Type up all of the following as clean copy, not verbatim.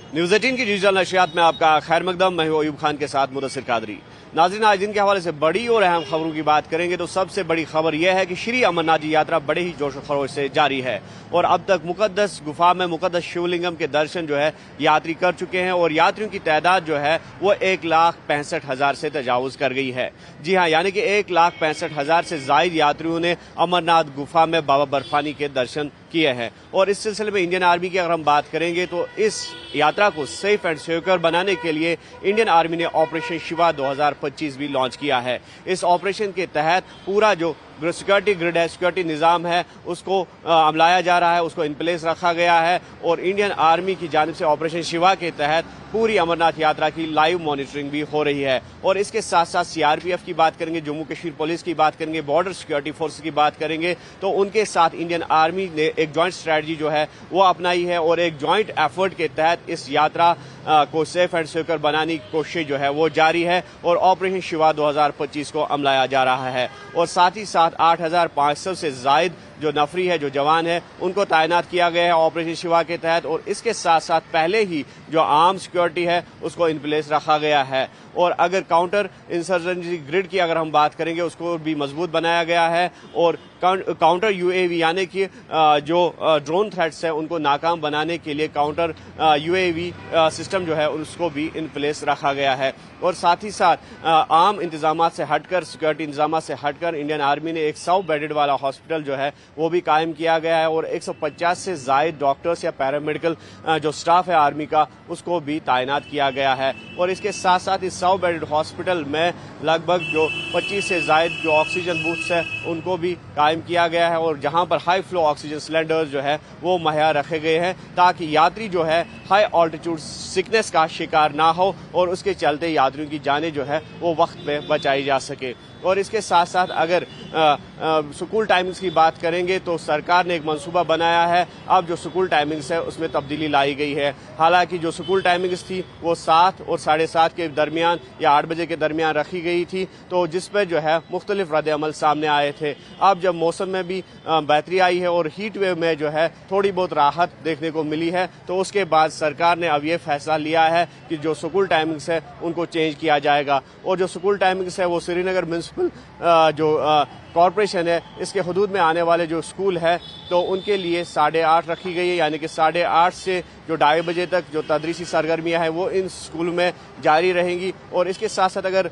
News 18 की digital नशियात में आपका खैर मकदम। मैं हूं अयूब खान के साथ मुदस्सिर कादरी। नाज़रीन, आज दिन के हवाले से बड़ी और अहम खबरों की बात करेंगे तो सबसे बड़ी खबर यह है कि श्री अमरनाथ जी यात्रा बड़े ही जोश खरोश से जारी है और अब तक मुकद्दस गुफा में मुकद्दस शिवलिंगम के दर्शन जो है यात्री कर चुके हैं और यात्रियों की तादाद जो है वो 1,65,000 से तजावुज कर गई है। जी हाँ, यानी कि 1,65,000 से जायद यात्रियों ने अमरनाथ गुफा में बाबा बर्फानी के दर्शन किए हैं। और इस सिलसिले में इंडियन आर्मी की अगर हम बात करेंगे तो इस यात्रा को सेफ एंड सिक्योर बनाने के लिए इंडियन आर्मी ने ऑपरेशन शिवा 2025 भी लॉन्च किया है। इस ऑपरेशन के तहत पूरा जो सिक्योरिटी ग्रिड है, सिक्योरिटी निज़ाम है, उसको अमलाया जा रहा है, उसको इन प्लेस रखा गया है और इंडियन आर्मी की जानिब से ऑपरेशन शिवा के तहत पूरी अमरनाथ यात्रा की लाइव मॉनिटरिंग भी हो रही है। और इसके साथ साथ सीआरपीएफ की बात करेंगे, जम्मू कश्मीर पुलिस की बात करेंगे, बॉर्डर सिक्योरिटी फोर्स की बात करेंगे तो उनके साथ इंडियन आर्मी ने एक जॉइंट स्ट्रैटेजी जो है वो अपनाई है और एक जॉइंट एफर्ट के तहत इस यात्रा को सेफ एंड सिक्योर बनाने की कोशिश जो है वो जारी है और ऑपरेशन शिवा 2025 को अमलाया जा रहा है। और साथ ही साथ 8,500 से जायद जो नफरी है, जो जवान है, उनको तैनात किया गया है ऑपरेशन शिवा के तहत और इसके साथ साथ पहले ही जो आर्म सिक्योरिटी है उसको इन प्लेस रखा गया है। और अगर काउंटर इंसर्जेंसी ग्रिड की अगर हम बात करेंगे उसको भी मजबूत बनाया गया है और काउंटर यूएवी यानी कि जो ड्रोन थ्रेट्स है उनको नाकाम बनाने के लिए काउंटर यूएवी सिस्टम जो है उसको भी इन प्लेस रखा गया है। और साथ ही साथ आम इंतजाम से हटकर, सिक्योरिटी इंतजाम से हटकर इंडियन आर्मी ने एक 100 बेडेड वाला हॉस्पिटल जो है वो भी कायम किया गया है और 150 से जायद डॉक्टर्स या पैरामेडिकल जो स्टाफ है आर्मी का उसको भी तैनात किया गया है। और इसके साथ साथ इस 100 बेडेड हॉस्पिटल में लगभग जो 25 से जायद जो ऑक्सीजन बूथ्स है उनको भी कायम किया गया है और जहां पर हाई फ्लो ऑक्सीजन सिलेंडर्स जो है वो मुहैया रखे गए हैं ताकि यात्री जो है हाई ऑल्टीट्यूड सिकनेस का शिकार ना हो और उसके चलते यात्रियों की जानें जो है वो वक्त पे बचाई जा सके। और इसके साथ साथ अगर स्कूल टाइमिंग्स की बात करेंगे तो सरकार ने एक मंसूबा बनाया है। अब जो स्कूल टाइमिंग्स है उसमें तब्दीली लाई गई है। हालांकि जो स्कूल टाइमिंग्स थी वो 7 और 7:30 के दरमियान या 8 बजे के दरमियान रखी गई थी तो जिस पर जो है मुख्तलिफ रद्द अमल सामने आए थे। अब जब मौसम में भी बेहतरी आई है और हीट वेव में जो है थोड़ी बहुत राहत देखने को मिली है तो उसके बाद सरकार ने अब ये फैसला लिया है कि जो स्कूल टाइमिंग्स है उनको चेंज किया जाएगा। और जो स्कूल टाइमिंग्स है वो श्रीनगर म्यूनसिपल जो कॉरपोरेशन है इसके हदूद में आने वाले जो स्कूल है तो उनके लिए 8:30 रखी गई है, यानी कि 8:30 से जो 2:30 बजे तक जो तदरीसी सरगर्मियां हैं वो इन स्कूल में जारी रहेंगी। और इसके साथ साथ अगर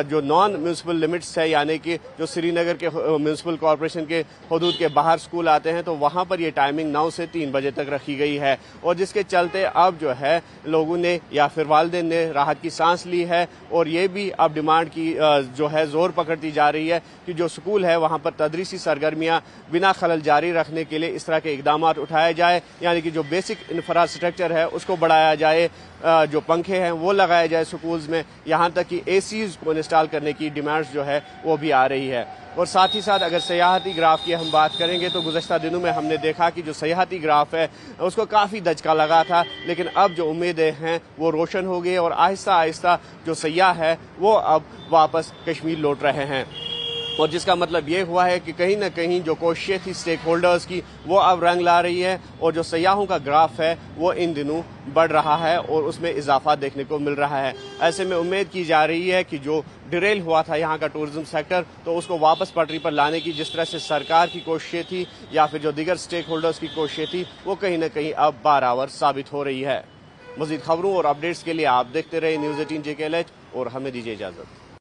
जो नॉन म्यूनसिपल लिमिट्स है यानी कि जो श्रीनगर के म्यूनसिपल कॉरपोरेशन के हदूद के बाहर स्कूल आते हैं तो वहां पर ये टाइमिंग 9 से 3 बजे तक रखी गई है और जिसके चलते अब जो है लोगों ने या फिर वालिदैन ने राहत की सांस ली है। और ये भी अब डिमांड की जो है जोर पकड़ती जा रही है कि जो स्कूल है वहां पर तदरीसी सरगर्मियां बिना खलल जारी रखने के लिए इस तरह के इकदाम उठाए जाए, यानी कि जो बेसिक इंफ्रास्ट्रक्चर है उसको बढ़ाया जाए, जो पंखे हैं वो लगाए जाए स्कूल्स में, यहाँ तक कि एसीज को इंस्टॉल करने की डिमांड्स जो है वो भी आ रही है। और साथ ही साथ अगर सयाहती ग्राफ की हम बात करेंगे तो गुज़श्ता दिनों में हमने देखा कि जो सयाहती ग्राफ है उसको काफ़ी दचका लगा था, लेकिन अब जो उम्मीदें हैं वो रोशन हो गई और आहिस्ता आहिस्ता जो सयाह है वो अब वापस कश्मीर लौट रहे हैं। और जिसका मतलब ये हुआ है कि कहीं ना कहीं जो कोशिशें थी स्टेक होल्डर्स की वो अब रंग ला रही है और जो सयाहों का ग्राफ है वो इन दिनों बढ़ रहा है और उसमें इजाफा देखने को मिल रहा है। ऐसे में उम्मीद की जा रही है कि जो डिरेल हुआ था यहाँ का टूरिज्म सेक्टर तो उसको वापस पटरी पर लाने की जिस तरह से सरकार की कोशिशें थी या फिर जो दीगर स्टेक होल्डर्स की कोशिशें थी वो कहीं ना कहीं अब बारावर साबित हो रही है। मज़ीद खबरों और अपडेट्स के लिए आप देखते रहे न्यूज़ 18 JKLH और हमें दीजिए इजाज़त।